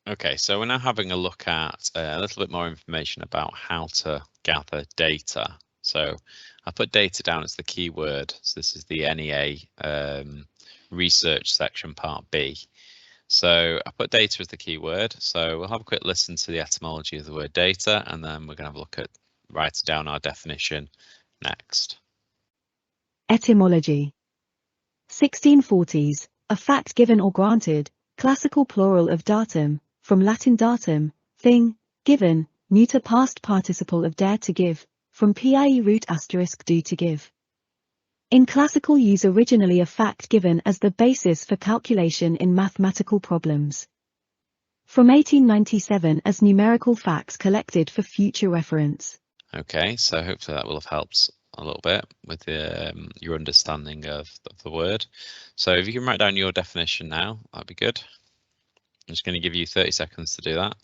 Okay, so we're now having a look at a little bit more information about how to gather data. So I put data down as the keyword. So this is the NEA research section part B. So I put data as the keyword. So we'll have a quick listen to the etymology of the word data, and then we're going to have a look at writing down our definition next. Etymology. 1640s, a fact given or granted, classical plural of datum, from Latin datum, thing, given, neuter past participle of dare to give, from pie root * do to give. In classical use originally a fact given as the basis for calculation in mathematical problems. From 1897 as numerical facts collected for future reference. Okay, so hopefully that will have helped a little bit with your understanding of the word. So if you can write down your definition now, that'd be good. I'm just going to give you 30 seconds to do that.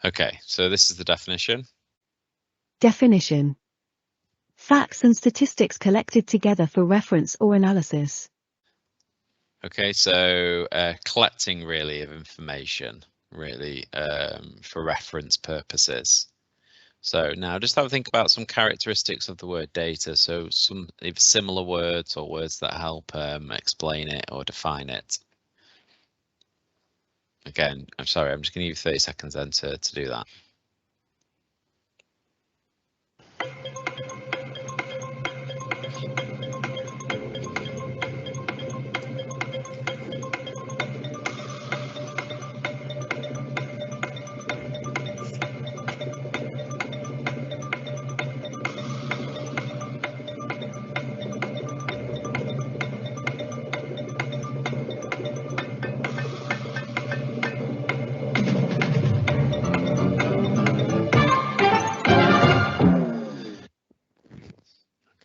Okay, so this is the definition. Definition. Facts and statistics collected together for reference or analysis. Okay, so collecting really of information, really for reference purposes. So now just have a think about some characteristics of the word data. So some either similar words or words that help explain it or define it. Again, I'm sorry, I'm just going to give you 30 seconds then to do that.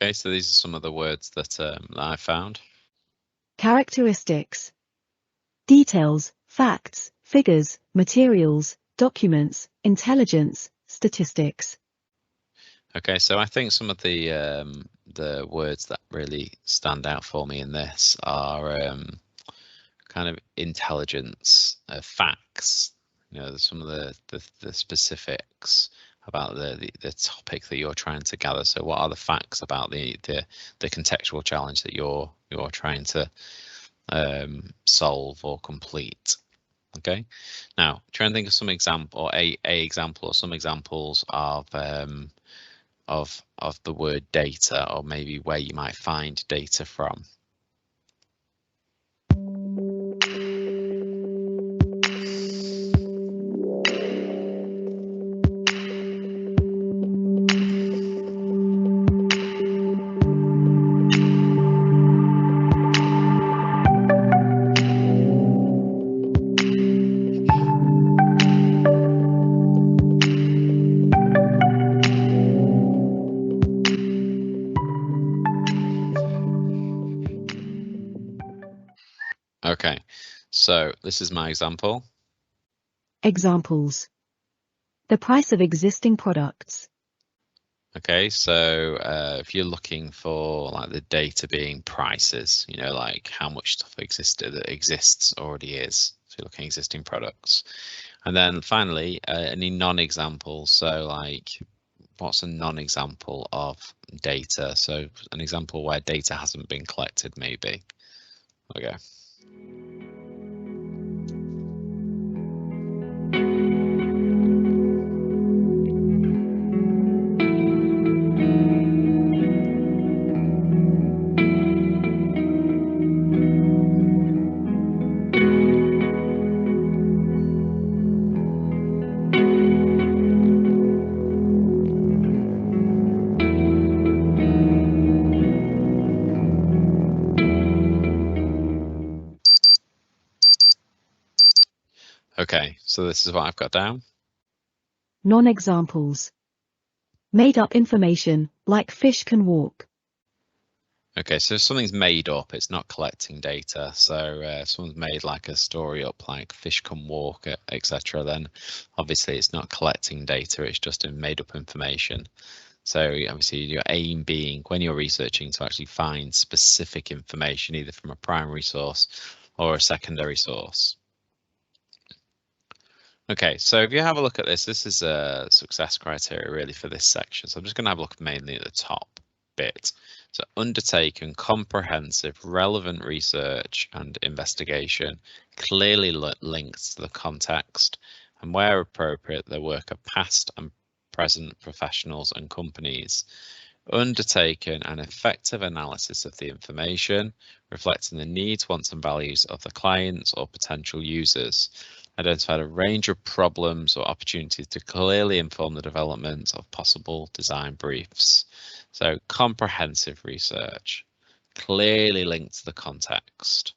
Okay, so these are some of the words that I found. Characteristics. Details, facts, figures, materials, documents, intelligence, statistics. Okay, so I think some of the words that really stand out for me in this are kind of intelligence, facts. You know, some of the specifics about the topic that you're trying to gather. So, what are the facts about the contextual challenge that you're trying to solve or complete? Okay, now try and think of some example or a example or some examples of the word data, or maybe where you might find data from. Okay, so this is my example. Examples. The price of existing products. Okay, so if you're looking for like the data being prices, you know, like how much stuff exists already is. So you're looking at existing products. And then finally, any non-examples. So like, what's a non-example of data? So an example where data hasn't been collected, maybe. Okay. Okay, so this is what I've got down. Non-examples. Made up information, like fish can walk. Okay, so if something's made up, it's not collecting data. So if someone's made like a story up like fish can walk, etc., then obviously it's not collecting data, it's just made up information. So obviously your aim being when you're researching to actually find specific information either from a primary source or a secondary source. Okay, so if you have a look at this, this is a success criteria really for this section. So I'm just going to have a look mainly at the top bit. So undertaken comprehensive relevant research and investigation clearly linked to the context and where appropriate the work of past and present professionals and companies. Undertaken an effective analysis of the information reflecting the needs, wants and values of the clients or potential users. Identified a range of problems or opportunities to clearly inform the development of possible design briefs. So comprehensive research, clearly linked to the context.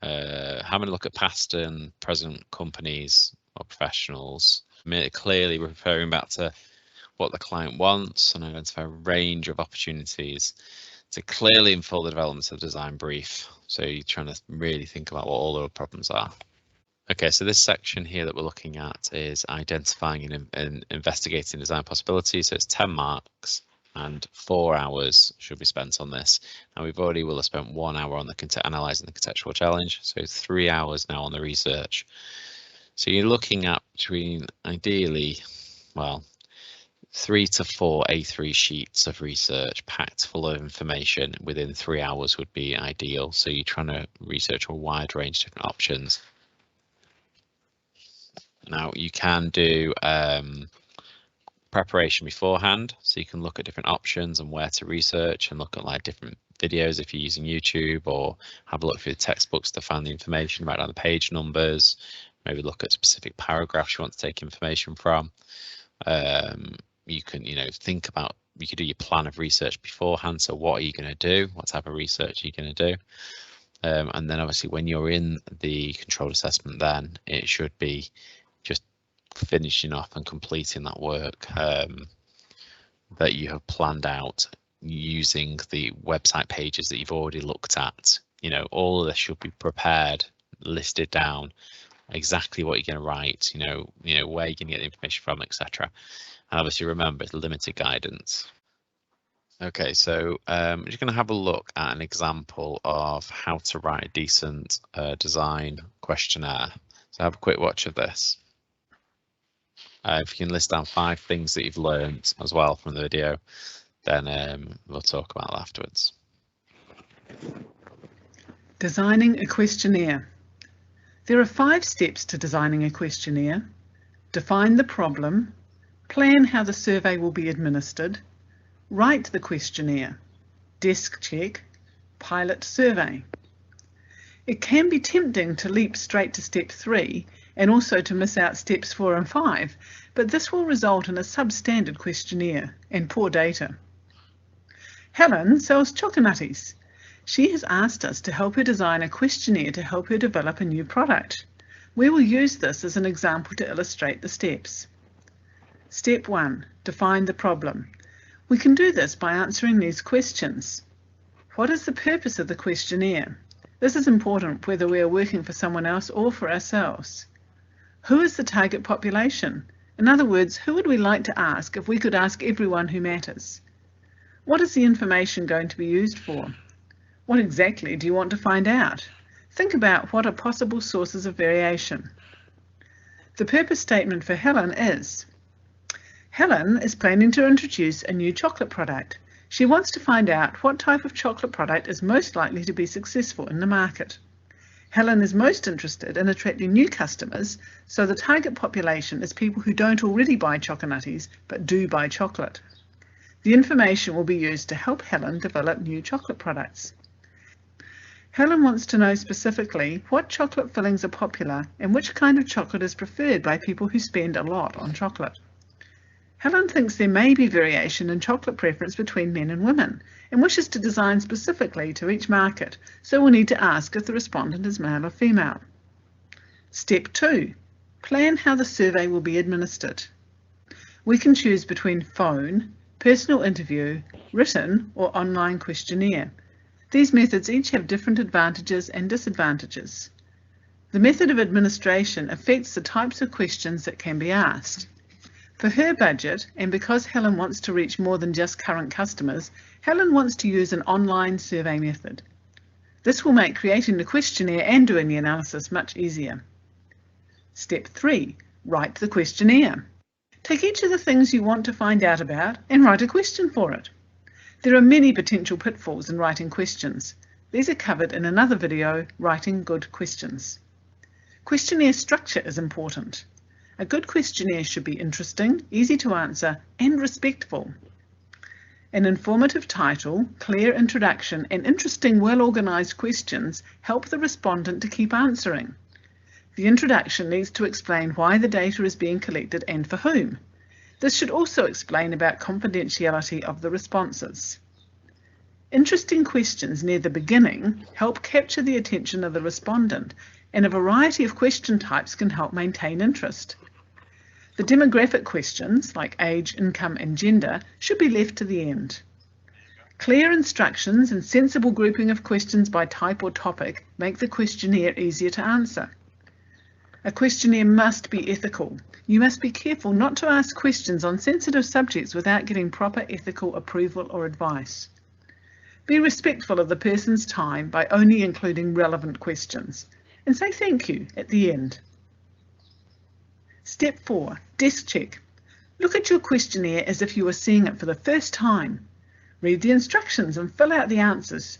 Having a look at past and present companies or professionals, clearly referring back to what the client wants and identify a range of opportunities to clearly inform the development of the design brief. So you're trying to really think about what all the problems are. Okay, so this section here that we're looking at is identifying and investigating design possibilities. So it's 10 marks and 4 hours should be spent on this. And we've already will have spent 1 hour on the analysing the contextual challenge. So 3 hours now on the research. So you're looking at between ideally, well, 3 to 4 A3 sheets of research packed full of information within 3 hours would be ideal. So you're trying to research a wide range of different options. Now you can do preparation beforehand, so you can look at different options and where to research and look at like different videos if you're using YouTube, or have a look through the textbooks to find the information, write down the page numbers, maybe look at specific paragraphs you want to take information from. You can, think about, you could do your plan of research beforehand. So what are you going to do? What type of research are you going to do? And then obviously when you're in the controlled assessment, then it should be just finishing off and completing that work that you have planned out using the website pages that you've already looked at. All of this should be prepared, listed down, exactly what you're going to write, where you're going to get the information from, etc. And obviously remember, it's limited guidance. Okay, so I'm just going to have a look at an example of how to write a decent design questionnaire. So have a quick watch of this. If you can list down 5 things that you've learned as well from the video, then we'll talk about that afterwards. Designing a questionnaire. There are 5 steps to designing a questionnaire. Define the problem, plan how the survey will be administered, write the questionnaire, desk check, pilot survey. It can be tempting to leap straight to step 3 and also to miss out steps 4 and 5, but this will result in a substandard questionnaire and poor data. Helen sells choconutties. She has asked us to help her design a questionnaire to help her develop a new product. We will use this as an example to illustrate the steps. Step 1. Define the problem. We can do this by answering these questions. What is the purpose of the questionnaire? This is important whether we are working for someone else or for ourselves. Who is the target population? In other words, who would we like to ask if we could ask everyone who matters? What is the information going to be used for? What exactly do you want to find out? Think about what are possible sources of variation. The purpose statement for Helen is: Helen is planning to introduce a new chocolate product. She wants to find out what type of chocolate product is most likely to be successful in the market. Helen is most interested in attracting new customers, so the target population is people who don't already buy choconutties but do buy chocolate. The information will be used to help Helen develop new chocolate products. Helen wants to know specifically what chocolate fillings are popular and which kind of chocolate is preferred by people who spend a lot on chocolate. Helen thinks there may be variation in chocolate preference between men and women and wishes to design specifically to each market, so we'll need to ask if the respondent is male or female. Step 2. Plan how the survey will be administered. We can choose between phone, personal interview, written or online questionnaire. These methods each have different advantages and disadvantages. The method of administration affects the types of questions that can be asked. For her budget, and because Helen wants to reach more than just current customers, Helen wants to use an online survey method. This will make creating the questionnaire and doing the analysis much easier. Step 3. Write the questionnaire. Take each of the things you want to find out about and write a question for it. There are many potential pitfalls in writing questions. These are covered in another video, Writing Good Questions. Questionnaire structure is important. A good questionnaire should be interesting, easy to answer, and respectful. An informative title, clear introduction, and interesting, well-organised questions help the respondent to keep answering. The introduction needs to explain why the data is being collected and for whom. This should also explain about confidentiality of the responses. Interesting questions near the beginning help capture the attention of the respondent, and a variety of question types can help maintain interest. The demographic questions, like age, income, and gender, should be left to the end. Clear instructions and sensible grouping of questions by type or topic make the questionnaire easier to answer. A questionnaire must be ethical. You must be careful not to ask questions on sensitive subjects without getting proper ethical approval or advice. Be respectful of the person's time by only including relevant questions, and say thank you at the end. Step 4. Desk check. Look at your questionnaire as if you were seeing it for the first time. Read the instructions and fill out the answers.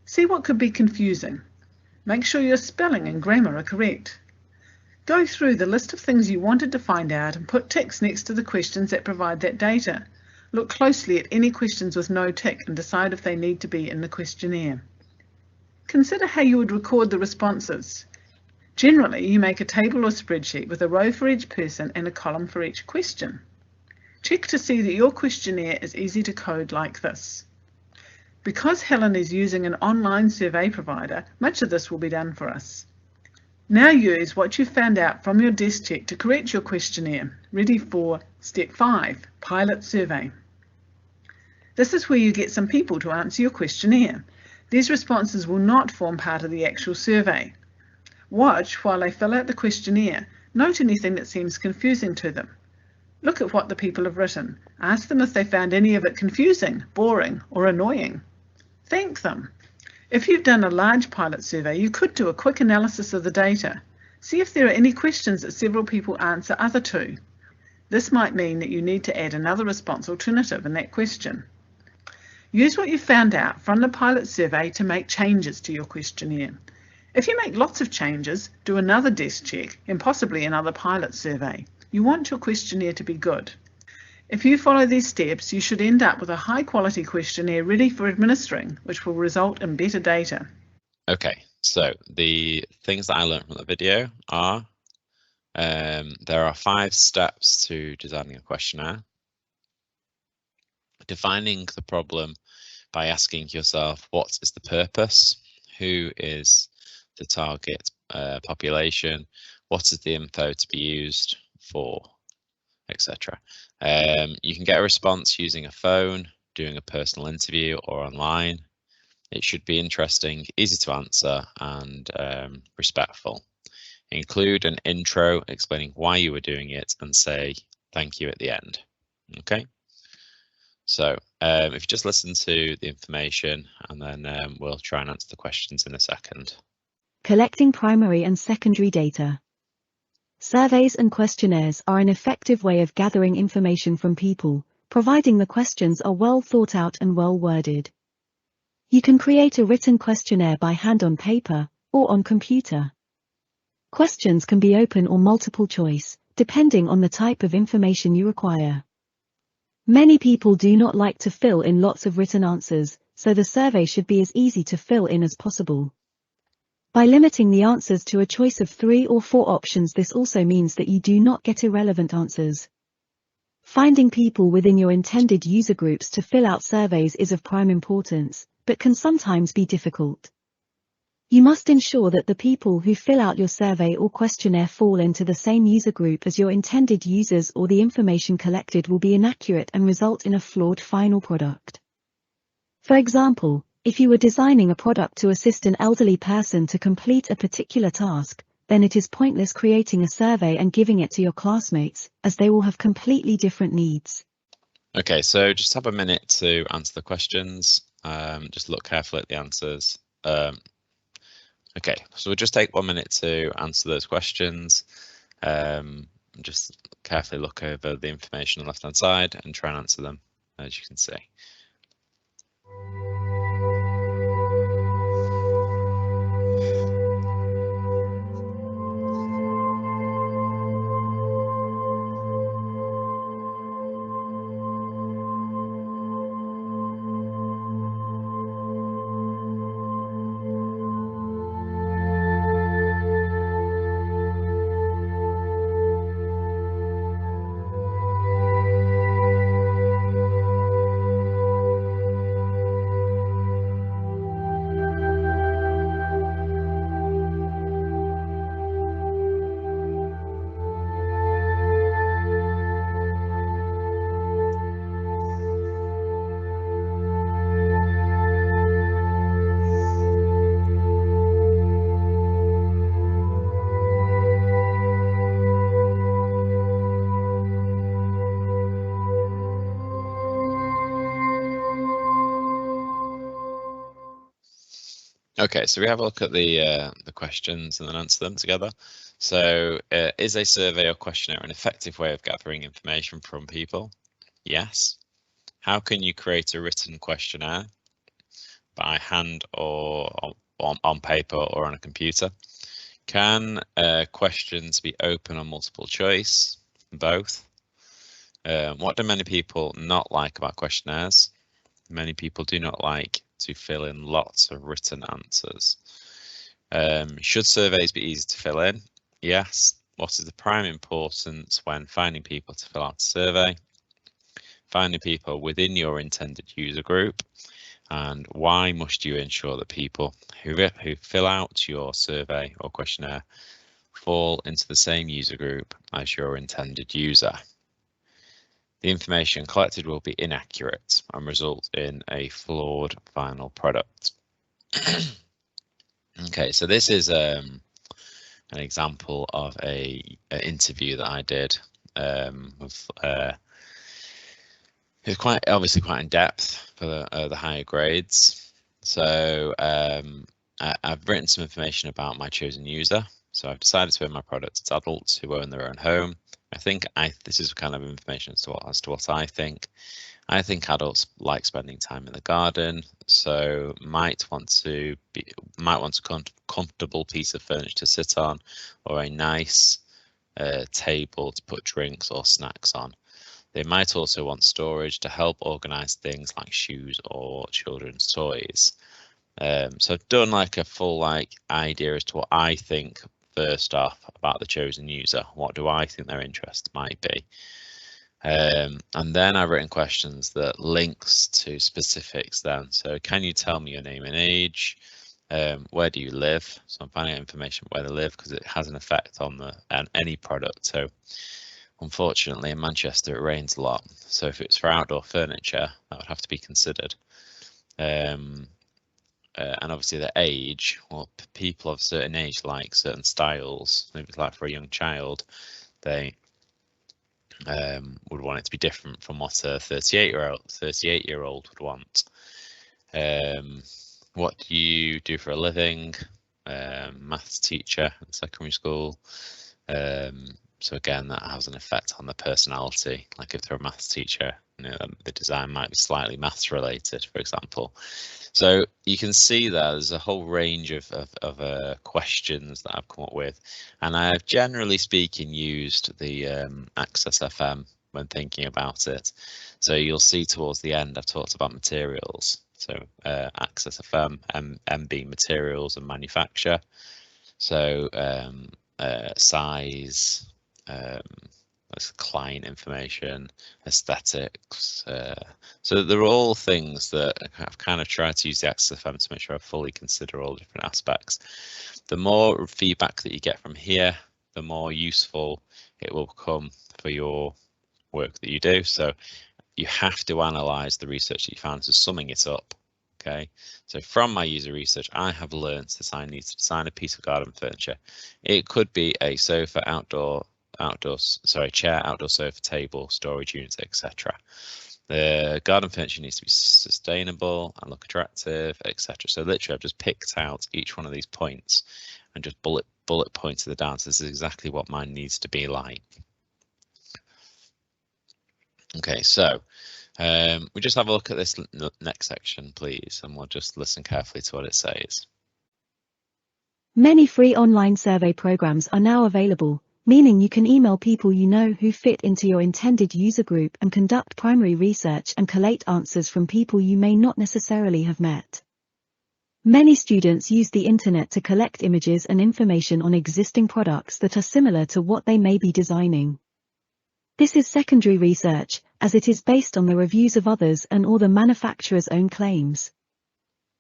See what could be confusing. Make sure your spelling and grammar are correct. Go through the list of things you wanted to find out and put ticks next to the questions that provide that data. Look closely at any questions with no tick and decide if they need to be in the questionnaire. Consider how you would record the responses. Generally, you make a table or spreadsheet with a row for each person and a column for each question. Check to see that your questionnaire is easy to code like this. Because Helen is using an online survey provider, much of this will be done for us. Now use what you found out from your desk check to correct your questionnaire. Ready for Step 5, Pilot Survey. This is where you get some people to answer your questionnaire. These responses will not form part of the actual survey. Watch while they fill out the questionnaire. Note anything that seems confusing to them. Look at what the people have written. Ask them if they found any of it confusing, boring, or annoying. Thank them. If you've done a large pilot survey, you could do a quick analysis of the data. See if there are any questions that several people answer other to. This might mean that you need to add another response alternative in that question. Use what you found out from the pilot survey to make changes to your questionnaire. If you make lots of changes, do another desk check and possibly another pilot survey. You want your questionnaire to be good. If you follow these steps, you should end up with a high-quality questionnaire ready for administering, which will result in better data. Okay, so the things that I learned from the video are there are 5 steps to designing a questionnaire. Defining the problem by asking yourself, what is the purpose? Who is the target population? What is the info to be used for, etc. You can get a response using a phone, doing a personal interview, or online. It should be interesting, easy to answer, and respectful. Include an intro explaining why you were doing it and say thank you at the end. Okay, so if you just listen to the information and then we'll try and answer the questions in a second. Collecting primary and secondary data. Surveys and questionnaires are an effective way of gathering information from people, providing the questions are well thought out and well worded. You can create a written questionnaire by hand on paper or on computer. Questions can be open or multiple choice, depending on the type of information you require. Many people do not like to fill in lots of written answers, so the survey should be as easy to fill in as possible. By limiting the answers to a choice of 3 or 4 options, this also means that you do not get irrelevant answers. Finding people within your intended user groups to fill out surveys is of prime importance, but can sometimes be difficult. You must ensure that the people who fill out your survey or questionnaire fall into the same user group as your intended users, or the information collected will be inaccurate and result in a flawed final product. For example, if you were designing a product to assist an elderly person to complete a particular task, then it is pointless creating a survey and giving it to your classmates, as they will have completely different needs. Okay, so just have a minute to answer the questions. Just look carefully at the answers. Okay, so we'll just take 1 minute to answer those questions. Just carefully look over the information on the left-hand side and try and answer them, as you can see. Okay, so we have a look at the questions and then answer them together. So, is a survey or questionnaire an effective way of gathering information from people? Yes. How can you create a written questionnaire? By hand or on paper or on a computer? Can questions be open or multiple choice? Both. What do many people not like about questionnaires? Many people do not like to fill in lots of written answers. Should surveys be easy to fill in? Yes. What is the prime importance when finding people to fill out a survey? Finding people within your intended user group. And why must you ensure that people who fill out your survey or questionnaire fall into the same user group as your intended user? The information collected will be inaccurate and result in a flawed final product. Okay, so this is an example of an interview that I did. It's obviously quite in depth for the higher grades. So I've written some information about my chosen user. So I've decided to own my product to adults who own their own home. I think this is kind of information as to what I think. I think adults like spending time in the garden, so might want a comfortable piece of furniture to sit on, or a nice table to put drinks or snacks on. They might also want storage to help organize things like shoes or children's toys. So I've done like a full idea as to what I think first off about the chosen user. What do I think their interest might be? And then I've written questions that links to specifics then. So can you tell me your name and age? Where do you live? So I'm finding out information where they live because it has an effect on any product. So unfortunately in Manchester it rains a lot. So if it's for outdoor furniture, that would have to be considered. And obviously the age, well, people of a certain age like certain styles. Maybe like for a young child, they would want it to be different from what a 38-year-old would want. What do you do for a living? Maths teacher in secondary school. So again, that has an effect on the personality. Like if they're a maths teacher, the design might be slightly maths related, for example. So you can see there's a whole range of questions that I've come up with, and I have generally speaking used the Access FM when thinking about it. So you'll see towards the end I've talked about materials. So Access FM, M being materials and manufacture. So size, That's client information, aesthetics. So they're all things that I've kind of tried to use the XFM to make sure I fully consider all different aspects. The more feedback that you get from here, the more useful it will become for your work that you do. So you have to analyze the research that you found, so summing it up. Okay, so from my user research, I have learned that I need to design a piece of garden furniture. It could be a sofa, chair, outdoor sofa, table, storage unit, etc. The garden furniture needs to be sustainable and look attractive, etc. So literally, I've just picked out each one of these points and just bullet pointed it down. So this is exactly what mine needs to be like. Okay, so we just have a look at this next section, please, and we'll just listen carefully to what it says. Many free online survey programs are now available, meaning you can email people you know who fit into your intended user group and conduct primary research and collate answers from people you may not necessarily have met. Many students use the internet to collect images and information on existing products that are similar to what they may be designing. This is secondary research, as it is based on the reviews of others and or the manufacturer's own claims.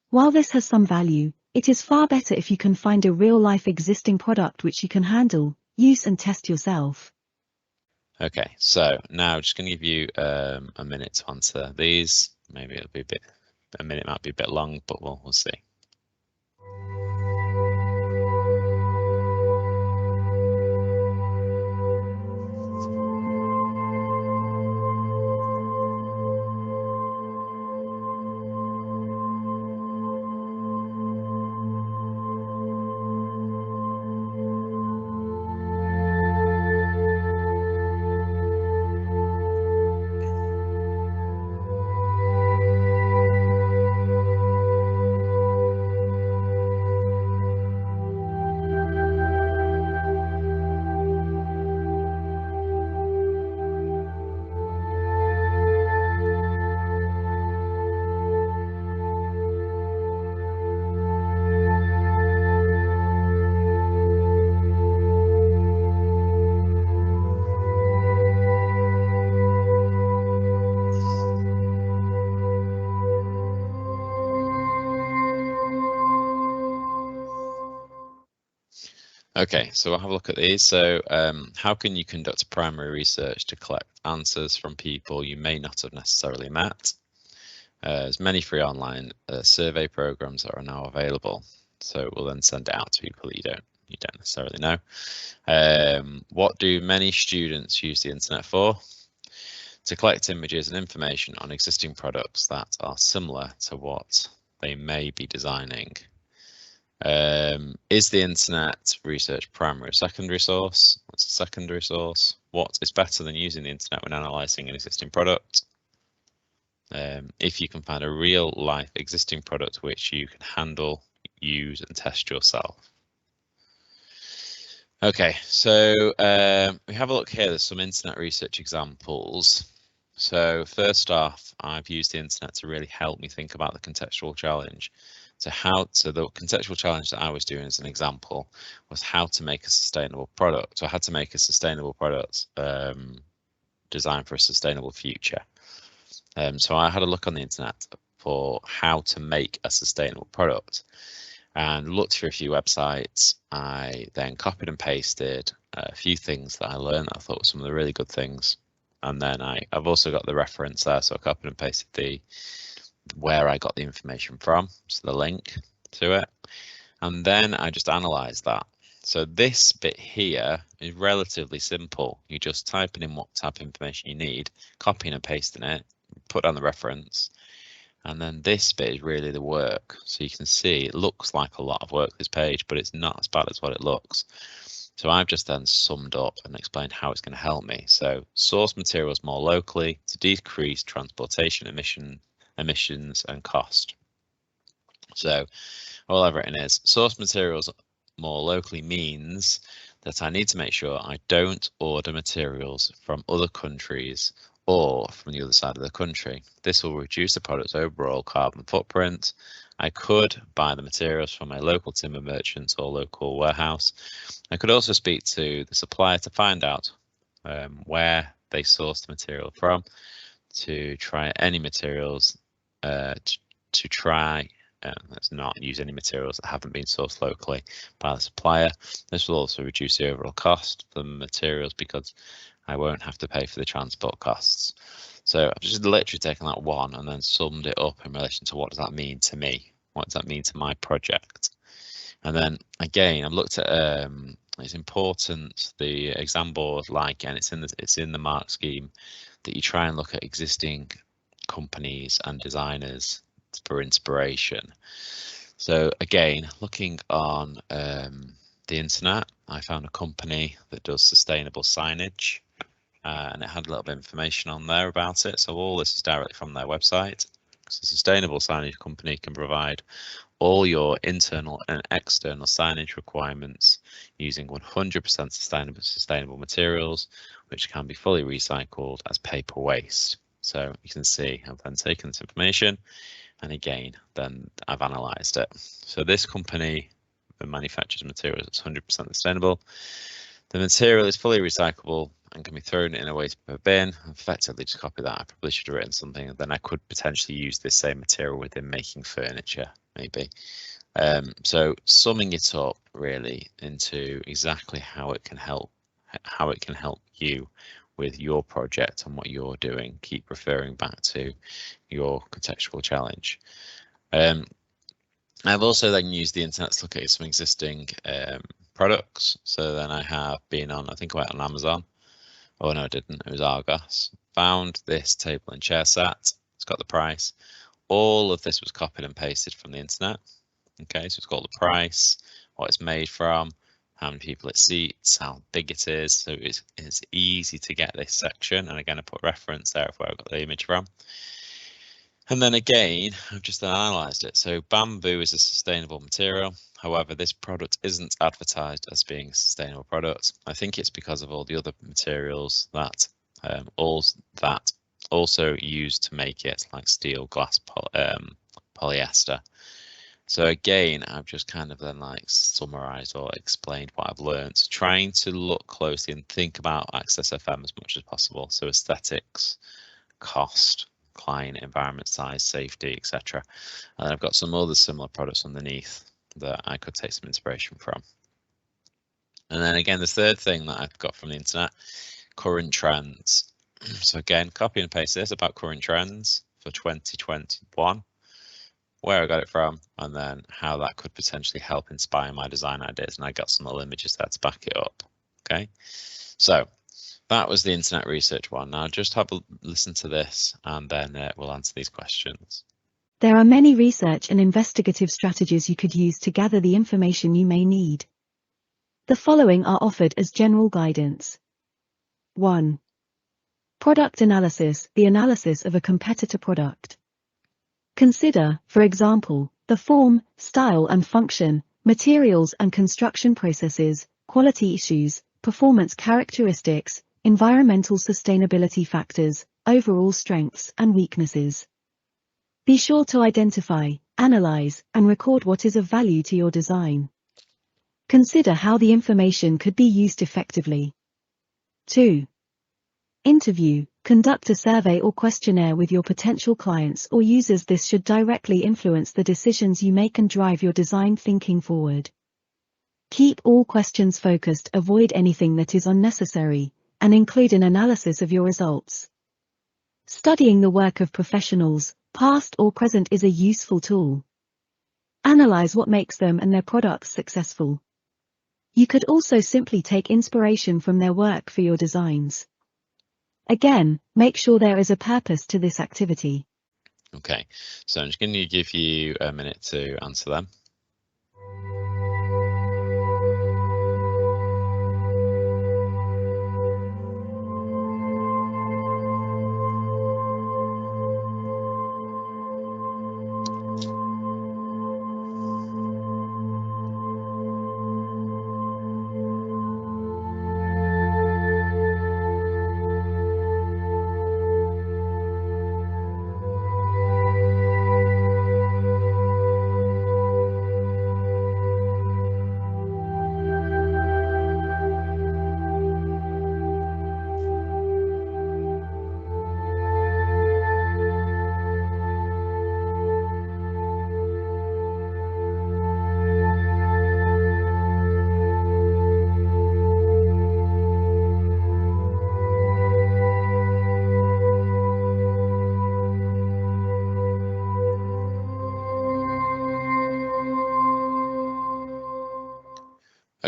While this has some value, it is far better if you can find a real-life existing product which you can handle, use and test yourself. Okay, so now I'm just going to give you a minute to answer these. Maybe it'll be a minute might be a bit long, but we'll see. Okay, so we'll have a look at these. So how can you conduct primary research to collect answers from people you may not have necessarily met? There's many free online survey programs that are now available. So we'll then send it out to people that you don't necessarily know. What do many students use the internet for? To collect images and information on existing products that are similar to what they may be designing. Is the internet research primary or secondary source? What's a secondary source? What is better than using the internet when analysing an existing product? If you can find a real life existing product which you can handle, use and test yourself. Okay, so we have a look here. There's some internet research examples. So first off, I've used the internet to really help me think about the contextual challenge. So the contextual challenge that I was doing as an example was how to make a sustainable product. So I had to make a sustainable product designed for a sustainable future. So I had a look on the internet for how to make a sustainable product and looked through a few websites. I then copied and pasted a few things that I learned that I thought were some of the really good things. And then I've also got the reference there, so I copied and pasted where I got the information from, so the link to it. And then I just analysed that. So this bit here is relatively simple. You just typing in what type of information you need, copying and pasting it, put down the reference, and then this bit is really the work. So you can see it looks like a lot of work, this page, but it's not as bad as what it looks. So I've just then summed up and explained how it's going to help me. So source materials more locally to decrease transportation emissions and cost. So all I've written is source materials more locally means that I need to make sure I don't order materials from other countries or from the other side of the country. This will reduce the product's overall carbon footprint. I could buy the materials from a local timber merchant or local warehouse. I could also speak to the supplier to find out where they source the material from, to try any materials, to try let's not use any materials that haven't been sourced locally by the supplier. This will also reduce the overall cost for the materials because I won't have to pay for the transport costs. So I've just literally taken that one and then summed it up in relation to what does that mean to me? What does that mean to my project? And then again, I've looked at it's important the exam board, like, and it's in the mark scheme, that you try and look at existing companies and designers for inspiration. So again, looking on the internet, I found a company that does sustainable signage, and it had a little bit of information on there about it. So all this is directly from their website. So sustainable signage company can provide all your internal and external signage requirements using 100% sustainable materials, which can be fully recycled as paper waste. So you can see I've then taken this information, and again, then I've analysed it. So this company manufactures materials that's 100% sustainable. The material is fully recyclable and can be thrown in a waste paper bin. Effectively, just copy that. I probably should have written something, and then I could potentially use this same material within making furniture, maybe. So summing it up really into exactly how it can help you with your project and what you're doing. Keep referring back to your contextual challenge. I've also then used the internet to look at some existing products. So then I have been on, I think I went on Amazon. Oh no, I didn't. It was Argos. Found this table and chair set. It's got the price. All of this was copied and pasted from the internet. Okay, so it's got the price, what it's made from, how many people it seats, how big it is. So it's easy to get this section. And again, I put reference there of where I got the image from. And then again, I've just analysed it. So bamboo is a sustainable material. However, this product isn't advertised as being a sustainable product. I think it's because of all the other materials that also used to make it, like steel, glass, polyester. So again, I've just kind of then like summarised or explained what I've learned, trying to look closely and think about Access FM as much as possible. So aesthetics, cost, client, environment, size, safety, etc. And then I've got some other similar products underneath that I could take some inspiration from. And then again, the third thing that I've got from the internet, current trends. So again, copy and paste this about current trends for 2021, where I got it from, and then how that could potentially help inspire my design ideas. And I got some little images there to back it up. Okay, so that was the internet research one. Now just have a listen to this, and then we'll answer these questions. There are many research and investigative strategies you could use to gather the information you may need. The following are offered as general guidance. 1. Product analysis, the analysis of a competitor product. Consider, for example, the form, style and function, materials and construction processes, quality issues, performance characteristics, environmental sustainability factors, overall strengths and weaknesses. Be sure to identify, analyze, and record what is of value to your design. Consider how the information could be used effectively. 2. Interview. Conduct a survey or questionnaire with your potential clients or users. This should directly influence the decisions you make and drive your design thinking forward. Keep all questions focused, avoid anything that is unnecessary, and include an analysis of your results. Studying the work of professionals, past or present, is a useful tool. Analyze what makes them and their products successful. You could also simply take inspiration from their work for your designs. Again, make sure there is a purpose to this activity. Okay, so I'm just going to give you a minute to answer them.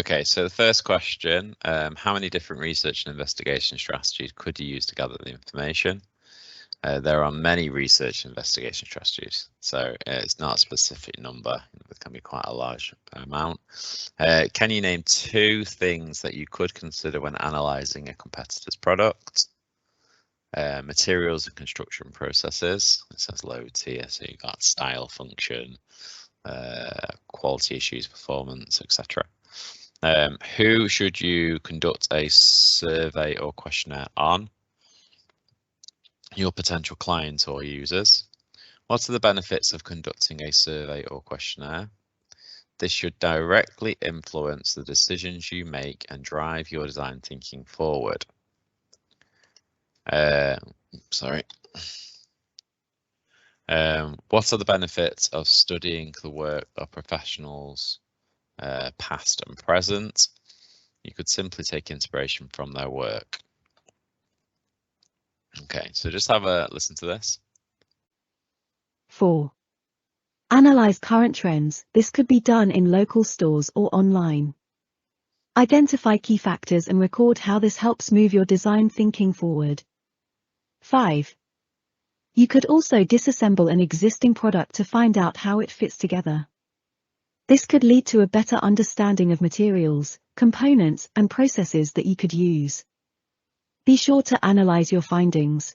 Okay, so the first question, how many different research and investigation strategies could you use to gather the information? There are many research and investigation strategies, so it's not a specific number. It can be quite a large amount. Can you name 2 things that you could consider when analysing a competitor's product? Materials and construction processes. It says low tier, so you've got style, function, quality issues, performance, etc. Who should you conduct a survey or questionnaire on? Your potential clients or users. What are the benefits of conducting a survey or questionnaire? This should directly influence the decisions you make and drive your design thinking forward. What are the benefits of studying the work of professionals, past and present? You could simply take inspiration from their work. Okay, so just have a listen to this. 4. Analyze current trends. This could be done in local stores or online. Identify key factors and record how this helps move your design thinking forward. 5. You could also disassemble an existing product to find out how it fits together. This could lead to a better understanding of materials, components, and processes that you could use. Be sure to analyze your findings.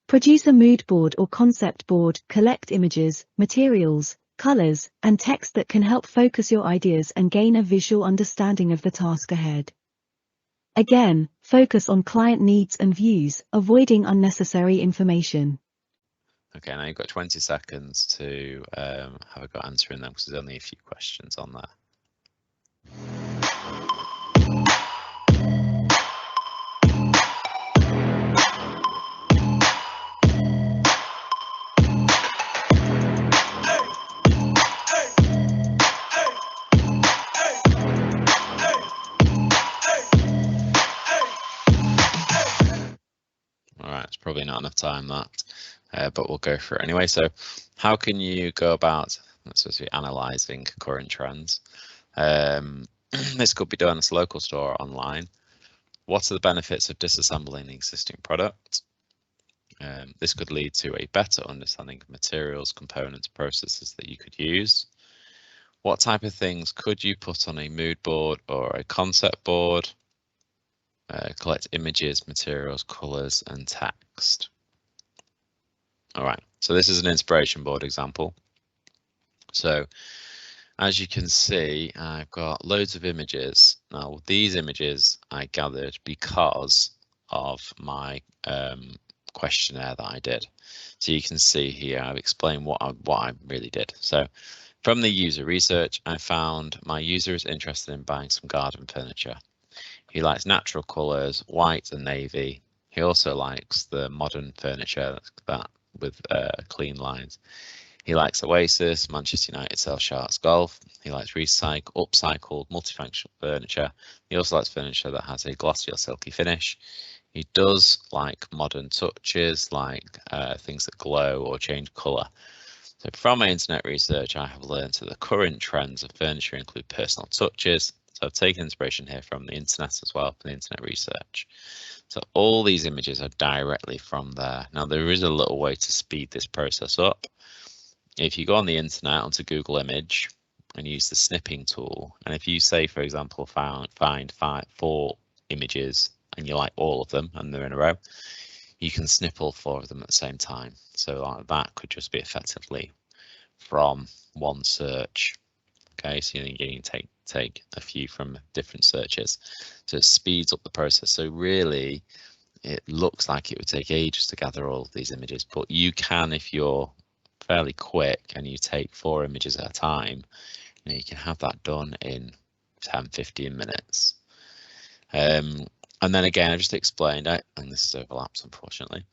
Produce a mood board or concept board, collect images, materials, colors, and text that can help focus your ideas and gain a visual understanding of the task ahead. Again, focus on client needs and views, avoiding unnecessary information. Okay, now you've got 20 seconds to have a go answering them because there's only a few questions on there. All right, it's probably not enough time that, but we'll go through it anyway. So how can you go about, that's supposed to be analysing current trends? This could be done as a local store or online. What are the benefits of disassembling the existing product? This could lead to a better understanding of materials, components, processes that you could use. What type of things could you put on a mood board or a concept board? Collect images, materials, colours and text. All right, so this is an inspiration board example. So as you can see, I've got loads of images. Now these images I gathered because of my questionnaire that I did. So you can see here I've explained what I really did. So from the user research, I found my user is interested in buying some garden furniture. He likes natural colours, white and navy. He also likes the modern furniture that with clean lines. He likes Oasis, Manchester United, Sale Sharks Golf. He likes upcycled, multifunctional furniture. He also likes furniture that has a glossy or silky finish. He does like modern touches, like things that glow or change colour. So from my internet research, I have learned that the current trends of furniture include personal touches. So I've taken inspiration here from the internet as well, for the internet research. So all these images are directly from there. Now there is a little way to speed this process up. If you go on the internet onto Google Image and use the snipping tool, and if you say, for example, find 4 images and you like all of them and they're in a row, you can snip all 4 of them at the same time. So that could just be effectively from one search. Okay, so you can take a few from different searches, so it speeds up the process. So really, it looks like it would take ages to gather all of these images, but you can, if you're fairly quick and you take 4 images at a time, you can have that done in 10-15 minutes. And then again, I just explained, and this is overlapped unfortunately.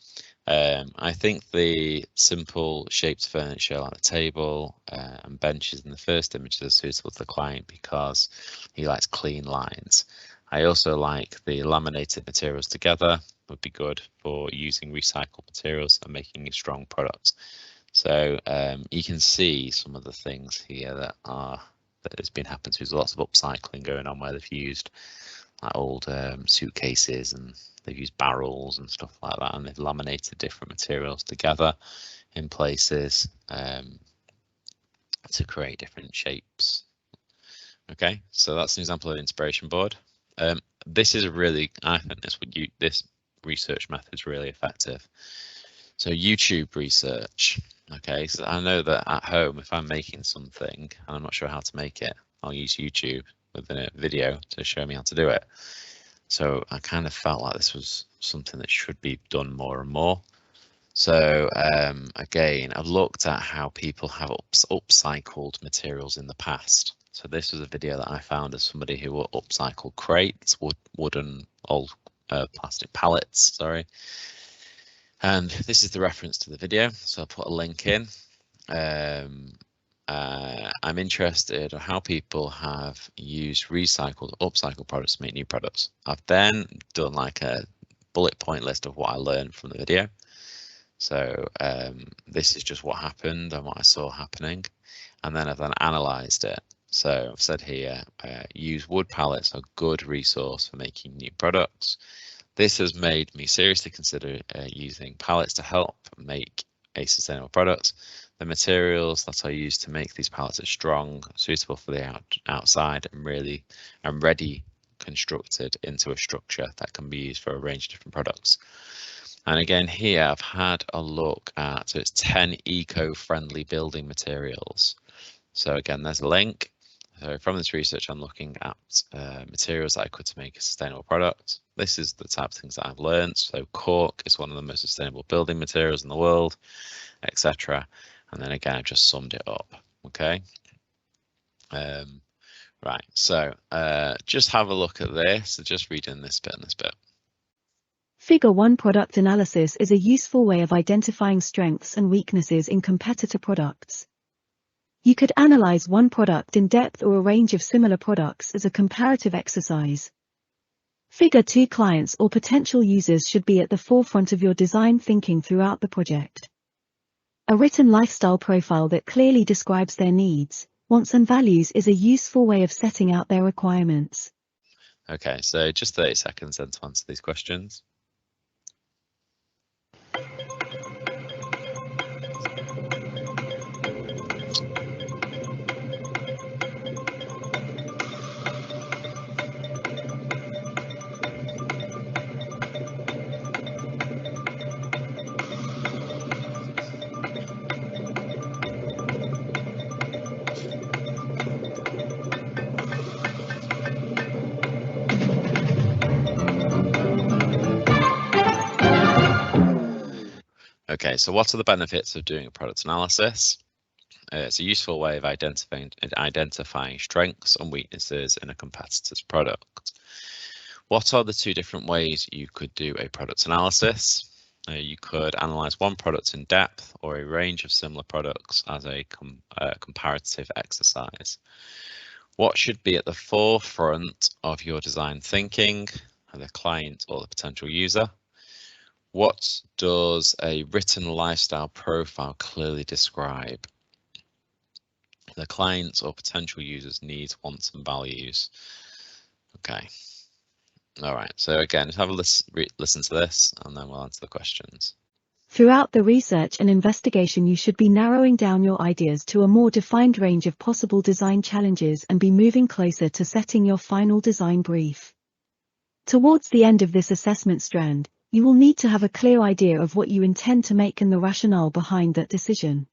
I think the simple shaped furniture like the table and benches in the first image are suitable to the client because he likes clean lines. I also like the laminated materials together, would be good for using recycled materials and making a strong product. So you can see some of the things here that are that has been happening. There's lots of upcycling going on where they've used like old suitcases, and they've used barrels and stuff like that, and they've laminated different materials together in places to create different shapes. Okay, so that's an example of an inspiration board. This is I think this research method is really effective. So YouTube research. Okay, so I know that at home, if I'm making something and I'm not sure how to make it, I'll use YouTube with a video to show me how to do it. So I kind of felt like this was something that should be done more and more. So again, I've looked at how people have upcycled materials in the past. So this was a video that I found of somebody who will upcycle crates, wooden old plastic pallets, sorry. And this is the reference to the video, so I'll put a link in. I'm interested in how people have used upcycled products to make new products. I've then done like a bullet point list of what I learned from the video. So this is just what happened and what I saw happening, and then I've then analysed it. So I've said here, use wood pallets, a good resource for making new products. This has made me seriously consider using pallets to help make a sustainable product. The materials that I use to make these pallets are strong, suitable for the outside, and ready constructed into a structure that can be used for a range of different products. And again, here I've had a look at, so it's 10 eco-friendly building materials. So again, there's a link. So from this research, I'm looking at materials that I could to make a sustainable product. This is the type of things that I've learned. So cork is one of the most sustainable building materials in the world, etc. And then again, I've just summed it up. Okay. Right. So just have a look at this. So just reading this bit and this bit. Figure 1 product analysis is a useful way of identifying strengths and weaknesses in competitor products. You could analyze one product in depth or a range of similar products as a comparative exercise. Figure 2 clients or potential users should be at the forefront of your design thinking throughout the project. A written lifestyle profile that clearly describes their needs, wants and values is a useful way of setting out their requirements. Okay, so just 30 seconds then to answer these questions. Okay, so what are the benefits of doing a product analysis? It's a useful way of identifying strengths and weaknesses in a competitor's product. What are the two different ways you could do a product analysis? You could analyze one product in depth or a range of similar products as a comparative exercise. What should be at the forefront of your design thinking, the client or the potential user? What does a written lifestyle profile clearly describe? The client's or potential users' needs, wants and values. Okay. All right. So again, just have a listen to this and then we'll answer the questions. Throughout the research and investigation, you should be narrowing down your ideas to a more defined range of possible design challenges and be moving closer to setting your final design brief. Towards the end of this assessment strand, you will need to have a clear idea of what you intend to make and the rationale behind that decision.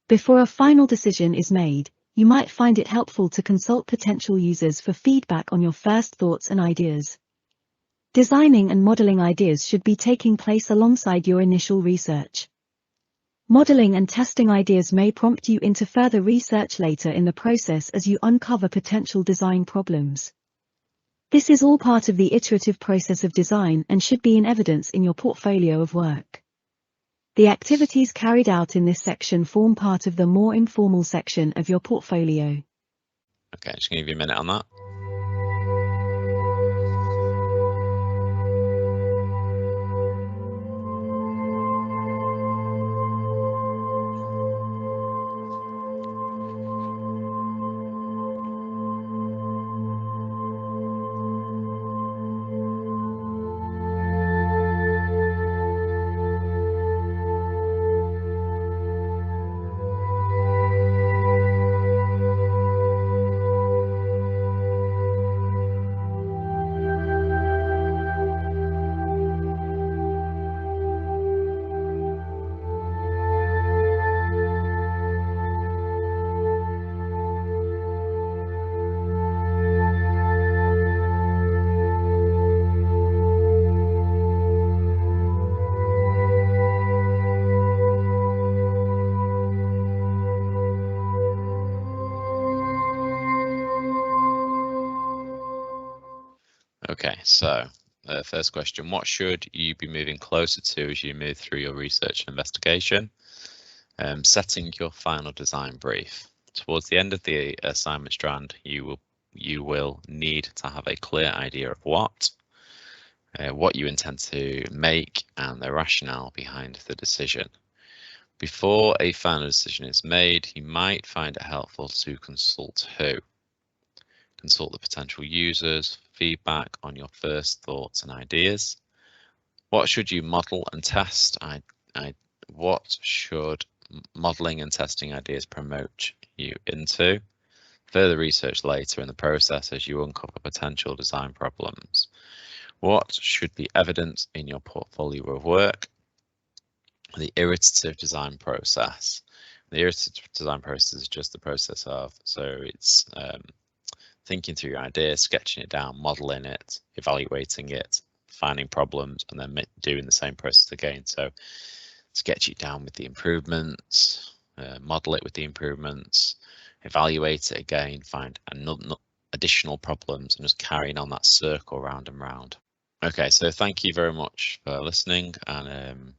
Before a final decision is made, you might find it helpful to consult potential users for feedback on your first thoughts and ideas. Designing and modeling ideas should be taking place alongside your initial research. Modeling and testing ideas may prompt you into further research later in the process as you uncover potential design problems. This is all part of the iterative process of design and should be in evidence in your portfolio of work. The activities carried out in this section form part of the more informal section of your portfolio. Okay, just gonna give you a minute on that. Okay, so first question, what should you be moving closer to as you move through your research and investigation? Setting your final design brief. Towards the end of the assignment strand, you will need to have a clear idea of what you intend to make and the rationale behind the decision. Before a final decision is made, you might find it helpful to consult who? Consult the potential users, feedback on your first thoughts and ideas. What should you model and test? What should modeling and testing ideas promote you into? Further research later in the process as you uncover potential design problems. What should be evident in your portfolio of work? The iterative design process. The iterative design process is just the process of, so it's thinking through your idea, sketching it down, modeling it, evaluating it, finding problems, and then doing the same process again. So sketch it down with the improvements, model it with the improvements, evaluate it again, find additional problems, and just carrying on that circle round and round. Okay, so thank you very much for listening, and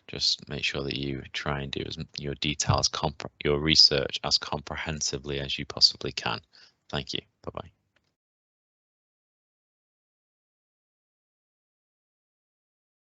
just make sure that you try and do your research as comprehensively as you possibly can. Thank you. Bye-bye.